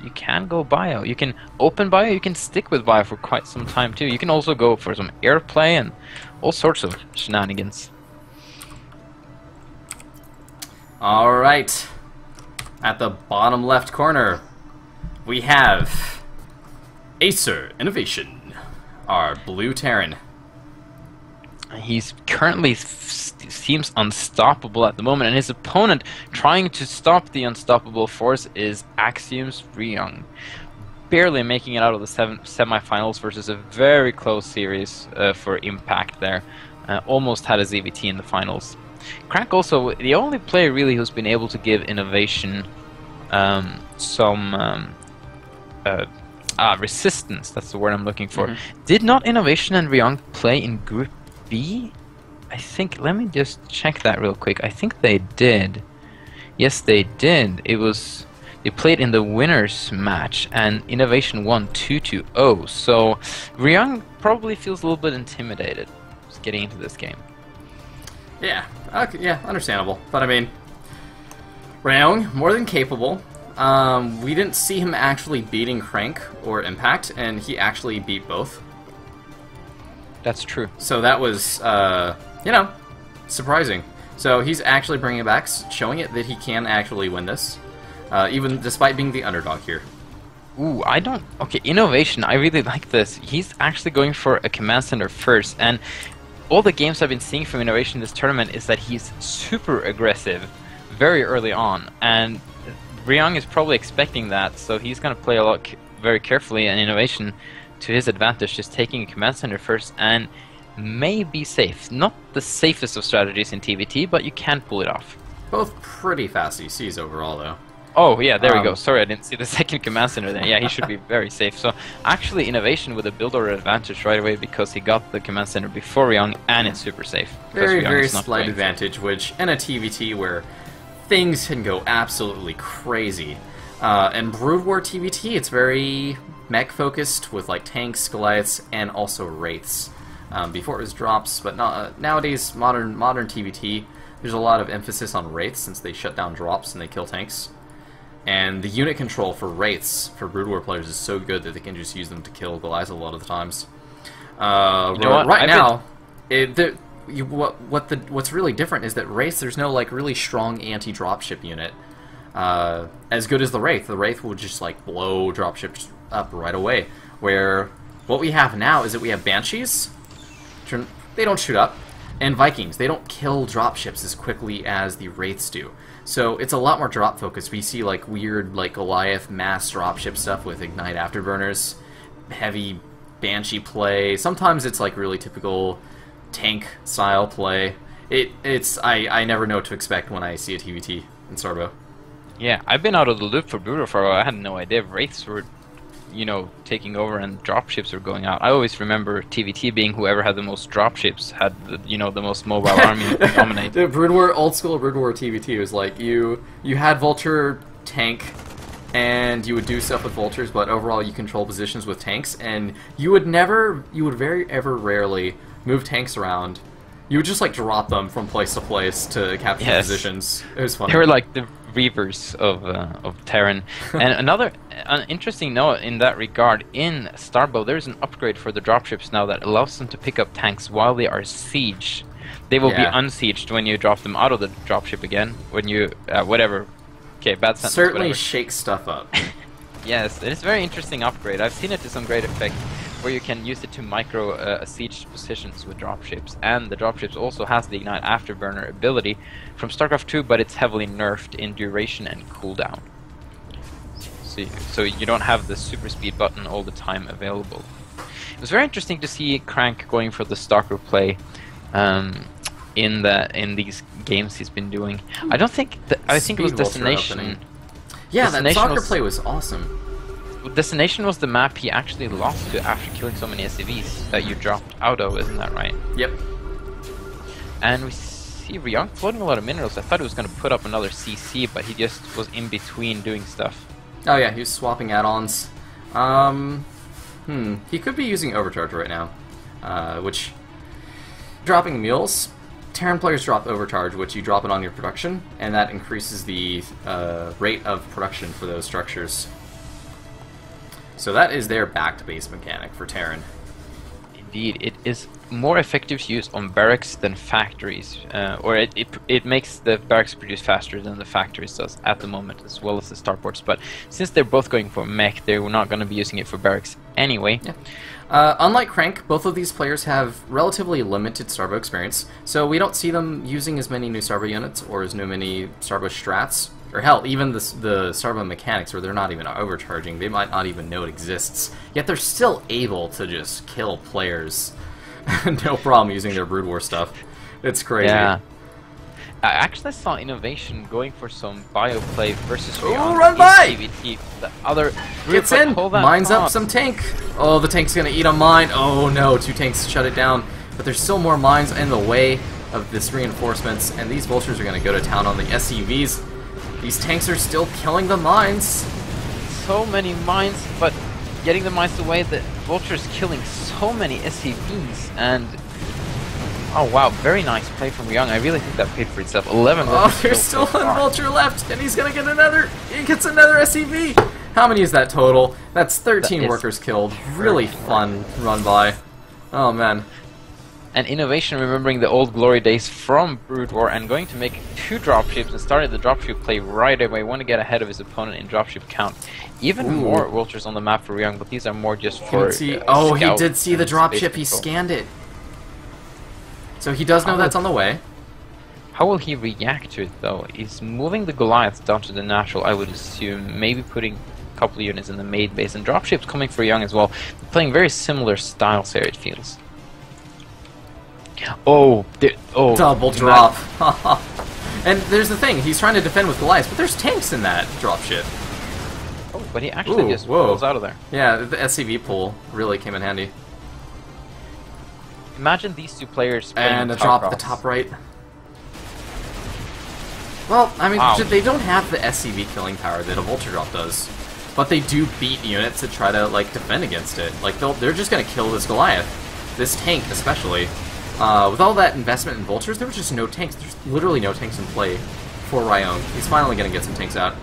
you can go bio. You can open bio, you can stick with bio for quite some time too. You can also go for some airplay and all sorts of shenanigans. Alright. At the bottom left corner, we have Acer INnoVation, our blue Terran. He's currently seems unstoppable at the moment, and his opponent trying to stop the unstoppable force is Axiom's Ryung. Barely making it out of the semifinals versus a very close series for Impact there. Almost had a ZVT in the finals. Crank also the only player really who's been able to give INnoVation some resistance. That's the word I'm looking for. Did not INnoVation and Ryung play in Group B? I think, let me just check that real quick. I think they did. Yes, they did. They played in the winners match, and INnoVation won 2-0. So Ryung probably feels a little bit intimidated just getting into this game. Yeah, okay, yeah, understandable. But I mean, Ryung, more than capable. We didn't see him actually beating Crank or Impact, and he actually beat both. That's true. So that was, you know, surprising. So he's actually bringing it back, showing it that he can actually win this, even despite being the underdog here. Ooh, I don't... Okay, INnoVation, I really like this. He's actually going for a command center first, and all the games I've been seeing from INnoVation this tournament is that he's super aggressive very early on, and Ryung is probably expecting that, so he's going to play a lot very carefully, and INnoVation to his advantage, just taking a command center first and may be safe. Not the safest of strategies in TVT, but you can pull it off. Both pretty fast ECs overall, though. Oh, yeah, there we go. Sorry, I didn't see the second command center there. Yeah, he should be very safe. So, actually, INnoVation with a build order advantage right away because he got the command center before Ryung, and it's super safe. Very, very slight advantage, which in a TVT where things can go absolutely crazy. In Brood War TVT, it's very mech-focused with like tanks, Goliaths, and also Wraiths. Before it was drops, but nowadays, modern TVT, there's a lot of emphasis on Wraiths since they shut down drops and they kill tanks. And the unit control for Wraiths, for Brood War players, is so good that they can just use them to kill Goliaths a lot of the times. Right now, what's really different is that Wraiths, there's no like really strong anti-dropship unit. As good as the Wraith will just like blow dropships up right away. Where what we have now is that we have Banshees, they don't shoot up, and Vikings, they don't kill dropships as quickly as the Wraiths do. So it's a lot more drop focused. We see like weird like Goliath mass dropship stuff with Ignite Afterburners, heavy Banshee play. Sometimes it's like really typical tank style play. I never know what to expect when I see a TVT in STARBOW. Yeah, I've been out of the loop for Brutal for a while. I had no idea Wraiths were, you know, taking over and dropships were going out. I always remember TVT being whoever had the most dropships had the, you know, the most mobile army to dominate. The Brood War, old school Brood War TVT was like you had Vulture tank and you would do stuff with Vultures, but overall you control positions with tanks, and you would rarely move tanks around. You would just like drop them from place to place to capture positions. It was fun. They were like the Reavers of Terran. And another interesting note in that regard, in STARBOW there's an upgrade for the dropships now that allows them to pick up tanks while they are sieged. They will be unsieged when you drop them out of the dropship again. When you whatever. Okay, bad sentence. Certainly shake stuff up. Yes, it is a very interesting upgrade. I've seen it to some great effect, where you can use it to micro siege positions with dropships, and the dropships also has the Ignite Afterburner ability from Starcraft 2, but it's heavily nerfed in duration and cooldown. So you don't have the super speed button all the time available. It was very interesting to see Crank going for the Stalker play in these games he's been doing. I think it was Destination. Yeah, that Stalker play was awesome. Destination was the map he actually lost to after killing so many SCVs that you dropped out of, isn't that right? Yep. And we see Ryung floating a lot of minerals. I thought he was going to put up another CC, but he just was in between doing stuff. Oh yeah, he was swapping add-ons. He could be using Overcharge right now, which... Dropping mules, Terran players drop Overcharge, which you drop it on your production, and that increases the rate of production for those structures. So that is their back to base mechanic for Terran. Indeed, it is more effective to use on barracks than factories, or it makes the barracks produce faster than the factories does at the moment, as well as the starports. But since they're both going for mech, they're not going to be using it for barracks anyway. Yeah. Unlike Crank, both of these players have relatively limited Starbow experience, so we don't see them using as many new Starbow units or as many Starbow strats, or hell, even the Starbow mechanics where they're not even overcharging. They might not even know it exists, yet they're still able to just kill players. No problem using their Brood War stuff. It's crazy. Yeah. I actually saw INnoVation going for some bio play versus Ryung. Run by! CVT. The other gets in, mines up some tank. Oh, the tank's gonna eat a mine. Oh no, 2 tanks shut it down. But there's still more mines in the way of this reinforcements, and these vultures are gonna go to town on the SCVs. These tanks are still killing the mines. So many mines, but getting the mines away, the vultures killing so many SCVs, and oh wow, very nice play from Ryung. I really think that paid for itself. 11 vultures. Oh, there's still one vulture left, and he's gonna get another. He gets another SCV. How many is that total? That's 13 workers killed. Really fun run by. Oh man. And INnoVation, remembering the old glory days from Brood War and going to make 2 dropships and started the dropship play right away. Want to get ahead of his opponent in dropship count. Even more vultures on the map for Ryung, but these are more just for oh, he did see the dropship. He scanned it. So he does know that's on the way. How will he react to it though? He's moving the Goliaths down to the natural, I would assume. Maybe putting a couple of units in the maid base, and dropships coming for Ryung as well. They're playing very similar styles here, it feels. Oh, double drop. And there's the thing, he's trying to defend with Goliaths, but there's tanks in that dropship. Oh, but he actually just pulls out of there. Yeah, the SCV pull really came in handy. Imagine these 2 players and a drop at the top right. Well, I mean, they don't have the SCV killing power that a vulture drop does, but they do beat units that try to like defend against it. Like they're just gonna kill this Goliath, this tank especially. With all that investment in vultures, there was just no tanks. There's literally no tanks in play for Ryung. He's finally gonna get some tanks out.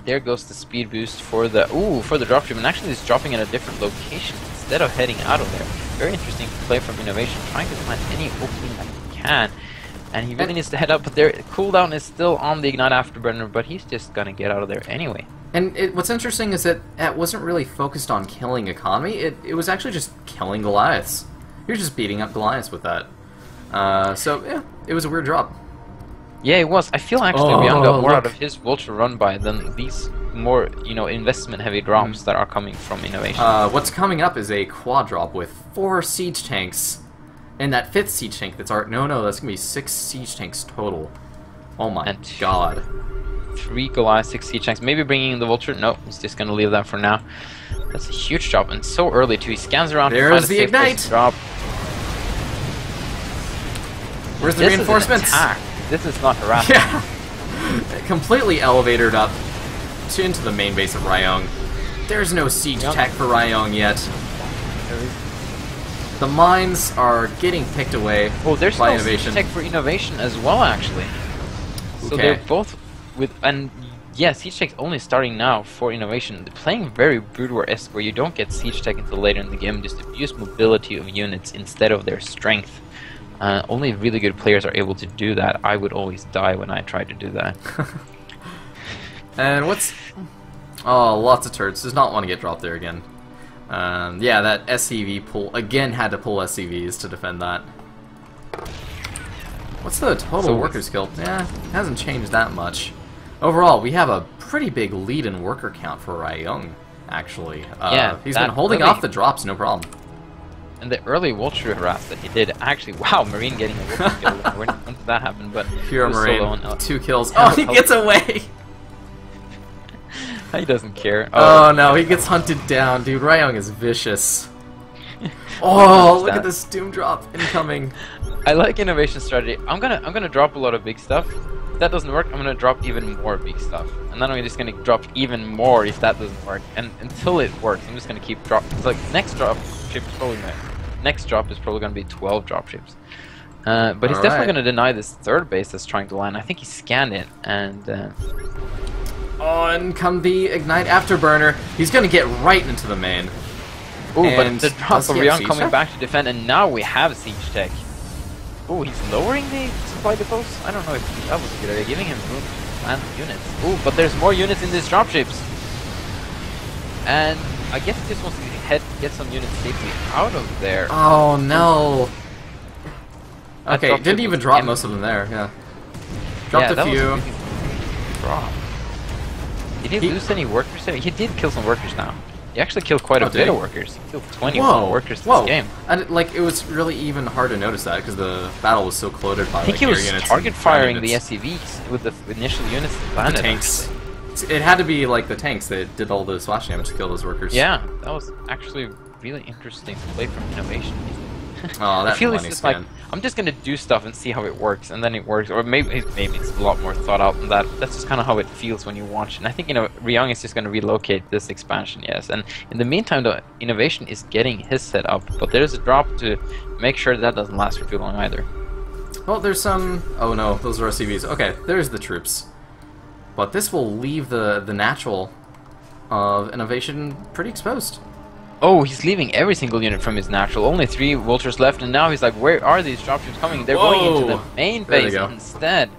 There goes the speed boost for the dropship, and actually he's dropping at a different location instead of heading out of there. Very interesting play from INnoVation, trying to find any opening that he can. And he really needs to head up, but their cooldown is still on the Ignite Afterburner, but he's just gonna get out of there anyway. And what's interesting is that it wasn't really focused on killing economy, it was actually just killing Goliaths. He was just beating up Goliaths with that. So, yeah, it was a weird drop. Yeah, it was. I feel actually Ryung got more out of his vulture run by than these more, investment-heavy drops that are coming from INnoVation. What's coming up is a quad drop with 4 siege tanks. And that 5th siege tank that's no, that's gonna be 6 siege tanks total. Oh my god. 3 Goliath, 6 siege tanks. Maybe bringing in the vulture. No, he's just gonna leave that for now. That's a huge drop, and so early too. He scans around. There's the ignite. Drop. Where's the reinforcements? This is not harassment. Yeah. Completely elevated up into the main base of Ryung. There's no siege tech for Ryung yet. The mines are getting picked away there's by no INnoVation. siege tech for INnoVation as well, actually. So they're both with, and yeah, siege tech's only starting now for INnoVation. They're playing very Brood War-esque, where you don't get siege tech until later in the game. Just abuse mobility of units instead of their strength. Only really good players are able to do that. I would always die when I tried to do that. And what's... Oh, lots of turrets. Does not want to get dropped there again. Yeah, that SCV pull... Again, had to pull SCVs to defend that. What's the total workers killed? Yeah, hasn't changed that much. Overall, we have a pretty big lead in worker count for Ryung, actually. Yeah, he's been holding off the drops, no problem. And the early vulture harass that he did, actually, wow, Marine getting a vulture kill. When did that happen? But pure Marine, 2 kills. Oh, he gets away! He doesn't care. Oh no, he gets hunted down, dude. Ryung is vicious. Oh, look at this doom drop incoming. I like INnoVation strategy. I'm gonna drop a lot of big stuff. If that doesn't work, I'm gonna drop even more big stuff, and then I'm just gonna drop even more if that doesn't work. And until it works, I'm just gonna keep dropping. It's like next drop is probably gonna be 12 dropships. But he's definitely gonna deny this 3rd base that's trying to land. I think he scanned it, and Oh, and come the Ignite Afterburner. He's gonna get right into the main. Oh, but And the drop does of he have Ryung siege coming tech? back to defend, and now we have siege tech. Oh, he's lowering the supply depots? I don't know if that was a good idea. Giving him room to plant units. Oh, but there's more units in these dropships. And I guess he just wants to get some units safely out of there. Oh no. That Okay, dropship didn't even was drop empty. most of them there, yeah. Dropped Yeah, a that was few. really drop. Did he lose any workers there? He did kill some workers now. He actually killed quite a Oh, did bit he? of workers. He killed 20 Whoa, workers whoa. this game. And like it was really even hard to notice that because the battle was so clouded by I think like he air was units target and ground firing the units. SCVs with the initial units that The landed. tanks. Actually. It had to be like the tanks that did all the splash damage to kill those workers. Yeah, that was actually really interesting play from INnoVation. Oh, that I feel it's money just scan. like, I'm just gonna do stuff and see how it works, and then it works, or maybe it's a lot more thought out than that. That's just kind of how it feels when you watch. And I think Ryung is just gonna relocate this expansion, yes. And in the meantime, the INnoVation is getting his set up, but there's a drop to make sure that doesn't last for too long either. Well, there's some. Oh no, those are SCVs. Okay, there's the troops. But this will leave the natural of INnoVation pretty exposed. Oh, he's leaving every single unit from his natural. Only 3 vultures left, and now he's like, where are these dropships coming? They're going into the Whoa! main There they base go. instead.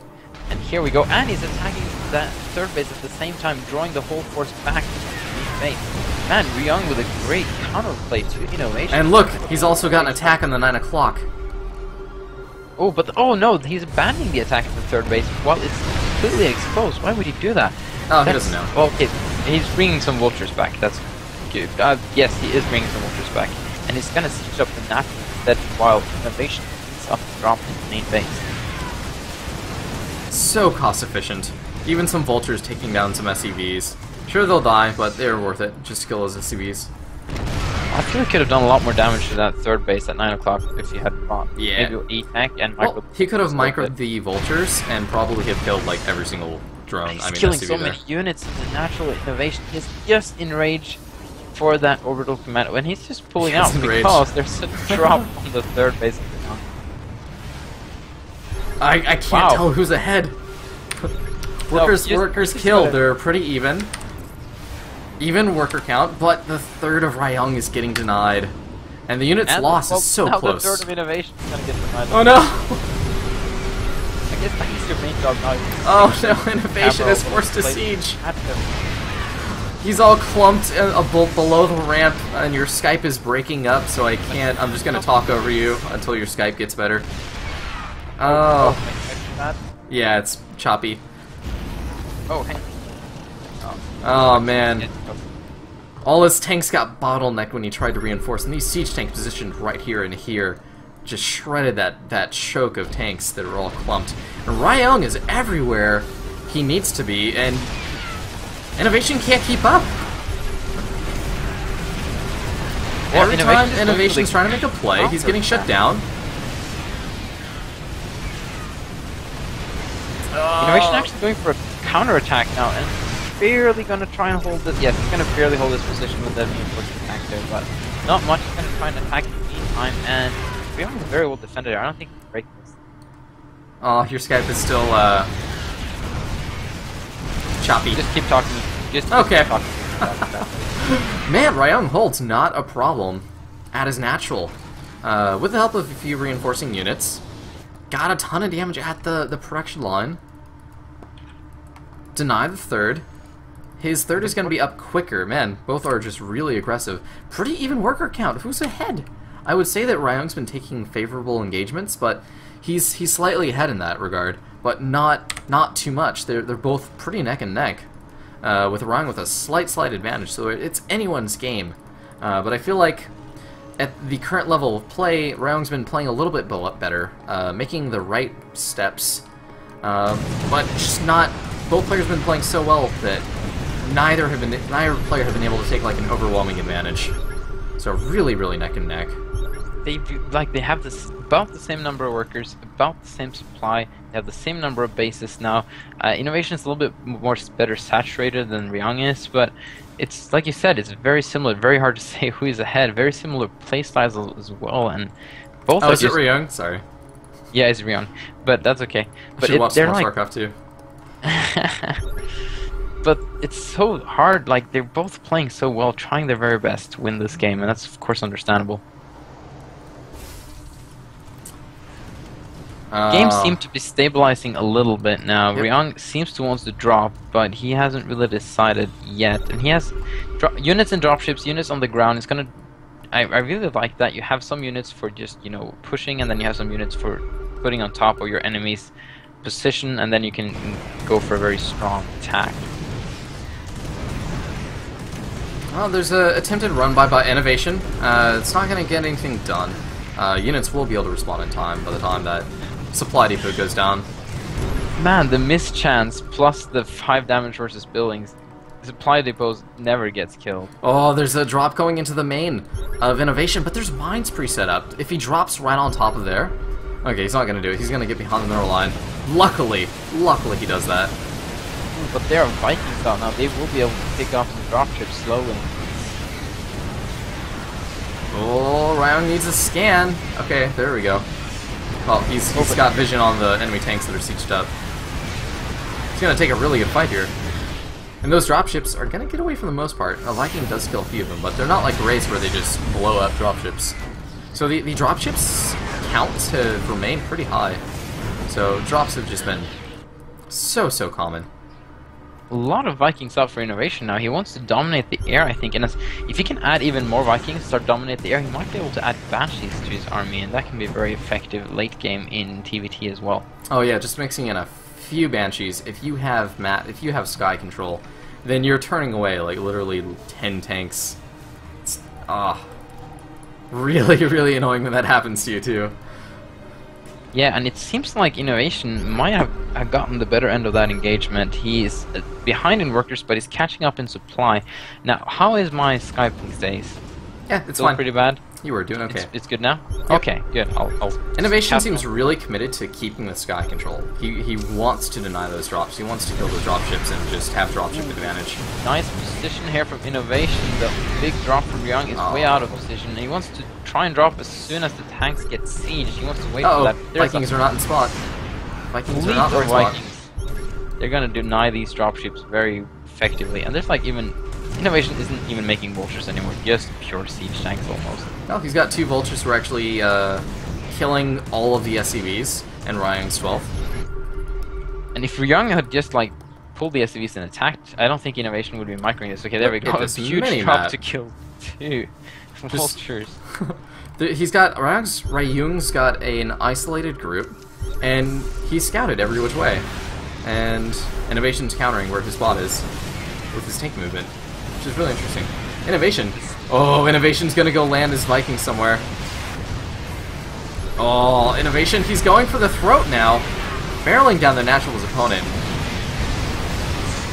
And here we go. And he's attacking that third base at the same time, drawing the whole force back to the main base. Man, Ryung with a great counterplay to INnoVation. And look, he's also got an attack on the 9 o'clock. Oh, but oh no, he's abandoning the attack at the third base while it's completely exposed. Why would he do that? Oh, he doesn't know. Well, okay, he's bringing some vultures back. That's good. Yes, he is bringing some vultures back, and he's gonna siege up the natural instead while INnoVation is up to drop in the main base. So cost efficient. Even some vultures taking down some SCVs. Sure, they'll die, but they're worth it just to kill those SCVs. I feel he could have done a lot more damage to that third base at 9 o'clock if he had brought Yeah. maybe 8 tank and Well, micro. he could have microed the vultures and probably have killed like every single drone. He's I mean, killing SCV so there. many units in the natural INnoVation. He's just in rage for that orbital command, and he's just pulling Just out in rage. because there's a drop on the third base. I can't Wow. tell who's ahead. Workers just killed. go. They're pretty even. Even worker count, but the third of Ryung is getting denied. And the unit's And, loss well, is so now close. the third of INnoVation is gonna get denied. Oh no! I guess that's your main job now. Oh no, INnoVation is forced to siege. He's all clumped below the ramp, and your Skype is breaking up, so I can't. I'm just gonna talk over you until your Skype gets better. Oh, yeah, it's choppy. Oh, hey. Oh man. All his tanks got bottlenecked when he tried to reinforce, and these siege tanks positioned right here and here just shredded that choke of tanks that are all clumped. And Ryung is everywhere he needs to be, and INnoVation can't keep up. Well, Every time INnoVation's INnoVation's trying to make a play, he's getting shut down. INnoVation actually going for a counterattack now, and barely gonna try and hold this. Yes, he's gonna barely hold this position with the reinforced attack there, but not much. He's gonna try and attack in the meantime, and Ryung is very well defended there. I don't think he can break this. Oh, your Skype is still choppy. Just keep talking. Just keep Okay. talking. Man, Ryung holds not a problem at his natural. With the help of a few reinforcing units, got a ton of damage at the production line. Deny the third. His third is going to be up quicker. Man, both are just really aggressive. Pretty even worker count. Who's ahead? I would say that Ryung's been taking favorable engagements, but he's slightly ahead in that regard. But not too much. They're both pretty neck and neck. With Ryung with a slight advantage, so it's anyone's game. But I feel like at the current level of play, Ryung's been playing a little bit better, making the right steps, but just not. Both players have been playing so well that neither player have been able to take like an overwhelming advantage. So really neck and neck. They have about the same number of workers, about the same supply. They have the same number of bases now. INnoVation is a little bit better saturated than Ryung is, but it's like you said, it's very similar. Very hard to say who is ahead. Very similar play styles as well, and both. Oh, are is it just, Ryung? Sorry. Yeah, it's Ryung, but that's okay. But Should watch they're more like Starcraft too. but it's so hard. Like, they're both playing so well, trying their very best to win this game, and that's of course understandable. Game seems to be stabilizing a little bit now. Yep. Ryung seems to want to drop, but he hasn't really decided yet. And he has units and dropships, units on the ground. It's gonna. I really like that. You have some units for just, you know, pushing, and then you have some units for putting on top of your enemy's position, and then you can go for a very strong attack. Well, there's an attempted run by INnoVation. It's not going to get anything done. Units will be able to respond in time by the time that supply depot goes down. Man, the mischance plus the 5 damage versus buildings, supply depots never gets killed. Oh, there's a drop going into the main of INnoVation, but there's mines pre-set up. If he drops right on top of there... Okay, he's not going to do it. He's going to get behind the mineral line. Luckily he does that. But there are Vikings out now. They will be able to pick off some dropships slowly. Oh, Ryung needs a scan. Okay, there we go. Well, he's got vision on the enemy tanks that are sieged up. He's going to take a really good fight here. And those dropships are going to get away for the most part. A Viking does kill a few of them, but they're not like Wraiths where they just blow up dropships. So the dropships count have remained pretty high. So drops have just been so common. A lot of Vikings out for INnoVation now. He wants to dominate the air, I think, and if he can add even more Vikings, start dominate the air, he might be able to add Banshees to his army, and that can be very effective late game in TVT as well. Oh yeah, just mixing in a few Banshees. If you have Sky Control, then you're turning away like literally 10 tanks. It's really annoying when that happens to you too. Yeah, and it seems like INnoVation might have gotten the better end of that engagement. He's behind in workers, but he's catching up in supply. Now, how is my Skype these days? Yeah, it's still fine. Pretty bad? You were doing okay. It's good now? Yep. Okay, good. I'll INnoVation seems really committed to keeping the Sky Control. He wants to deny those drops. He wants to kill the dropships and just have dropship advantage. Nice position here from INnoVation. The big drop from Ryung is way out of position. He wants to try and drop as soon as the tanks get sieged. He wants to wait for that. Vikings are not in spot. Vikings are not in spot. They're gonna deny these dropships very effectively. And there's like even... INnoVation isn't even making vultures anymore, just pure siege tanks almost. No, he's got 2 vultures who are actually killing all of the SCVs and Ryung's 12th. And if Ryung had just like pulled the SCVs and attacked, I don't think INnoVation would be microing this. Okay, there we go. It's a huge drop to kill 2 vultures. He's got Ryung's got an isolated group, and he's scouted every which way. And INnoVation's countering where his spot is with his tank movement, which is really interesting. INnoVation. Oh, INnoVation's gonna go land his Viking somewhere. Oh, INnoVation, he's going for the throat now. Barreling down the Natural's opponent.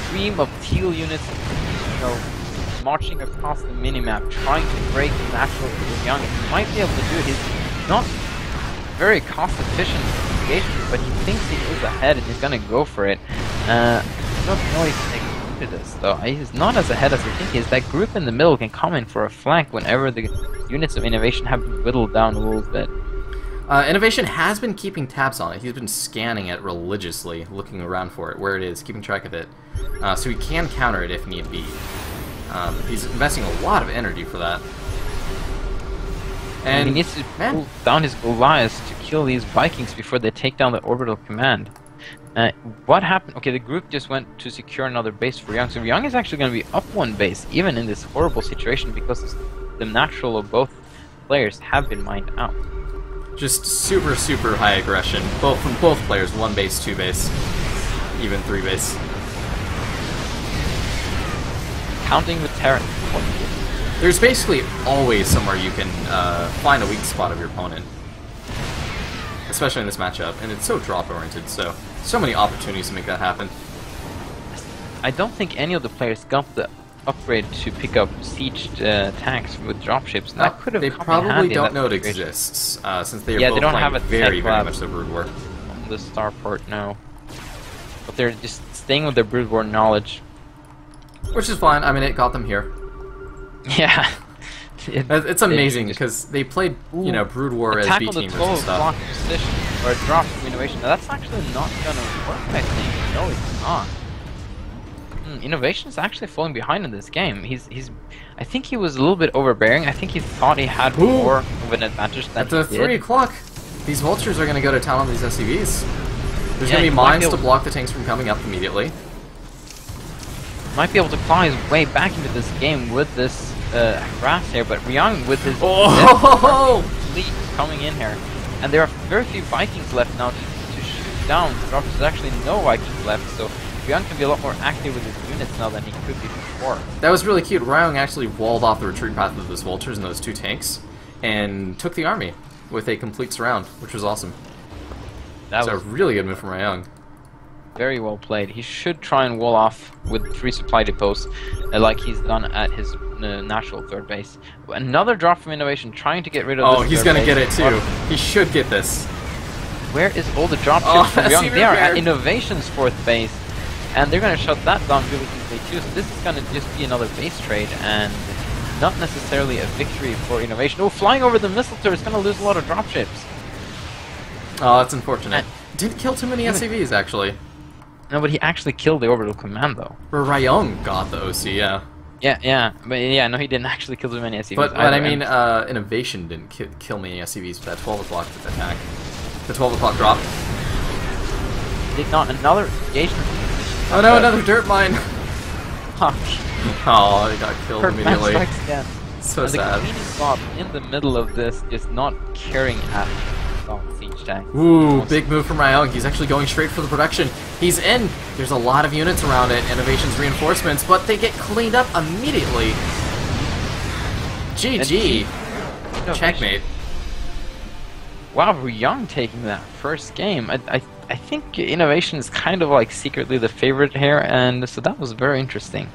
Stream of teal units, you know, marching across the minimap, trying to break the Natural with Young. He might be able to do it. He's not very cost-efficient engagement, but he thinks he is ahead and he's gonna go for it. I don't know if he to this though. He's not as ahead as I think he is. That group in the middle can come in for a flank whenever the units of INnoVation have been whittled down a little bit. INnoVation has been keeping tabs on it. He's been scanning it religiously, looking around for it, where it is, keeping track of it. So he can counter it if need be. He's investing a lot of energy for that. And he needs to pull down his Goliaths to kill these Vikings before they take down the orbital command. What happened? Okay, the group just went to secure another base for Ryung. So Ryung is actually going to be up 1 base, even in this horrible situation, because the natural of both players have been mined out. Just super high aggression, both from both players. 1 base, 2 base, even 3 base. Counting with Terran. There's basically always somewhere you can find a weak spot of your opponent, especially in this matchup, and it's so drop-oriented, so many opportunities to make that happen. I don't think any of the players got the upgrade to pick up sieged tanks with dropships. No, that could have they come probably in handy don't know it exists, since they are both they don't playing have a very lab much the Brood War. On the starport now. But they're just staying with their Brood War knowledge. Which is fine, I mean, it got them here. Yeah. It's amazing because they played, you know, Brood War as B teamers and stuff. Position or a drop from INnoVation. Now that's actually not gonna work, I think. No, it's not. INnoVation is actually falling behind in this game. I think he was a little bit overbearing. I think he thought he had more of an advantage than At the he 3 did. o'clock, these vultures are going to go to town on these SCVs. There's going to he be might mines be to able- block the tanks from coming up immediately. Might be able to claw his way back into this game with this harass here, but Ryung with his Oh! fleet coming in here. And there are very few Vikings left now to shoot down. There's actually no Vikings left, so Ryung can be a lot more active with his units now than he could be before. That was really cute. Ryung actually walled off the retreat path of those vultures and those 2 tanks, and took the army with a complete surround, which was awesome. That So a was really good move from Ryung. very well played. He should try and wall off with 3 supply depots, like he's done at his natural 3rd base. Another drop from INnoVation, trying to get rid of Oh, this he's 3rd gonna base. get it too. He should get this. Where is all the drop Oh, ships from that's Ryung? even They are at weird. INnoVation's 4th base, and they're going to shut that down really easily too. So this is going to just be another base trade, and not necessarily a victory for INnoVation. Oh, flying over the missile turret is going to lose a lot of drop ships. Oh, that's unfortunate. Didn't kill too many SCVs, actually. No, but he actually killed the orbital command though. Or Ryung got the OC, yeah. Yeah, no, he didn't actually kill too many SCVs. But either, I mean, and INnoVation didn't kill many SCVs with that 12 o'clock attack. The 12 o'clock drop. did not another engagement. Oh no, another dirt mine! Fuck. Oh, he got killed Perfect immediately. strikes again. So And the sad. Queen is not in the middle of this, just not caring at all. Siege tank. Ooh, big move from Ryung. He's actually going straight for the production. He's in. There's a lot of units around it. INnoVation's reinforcements, but they get cleaned up immediately. GG. INnoVation. Checkmate. Wow, Ryung taking that first game. I think INnoVation is kind of like secretly the favorite here, and so that was very interesting.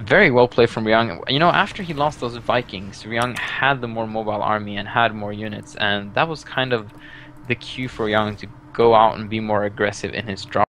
Very well played from Ryung. You know, after he lost those Vikings, Ryung had the more mobile army and had more units, and that was kind of the cue for Ryung to go out and be more aggressive in his drop.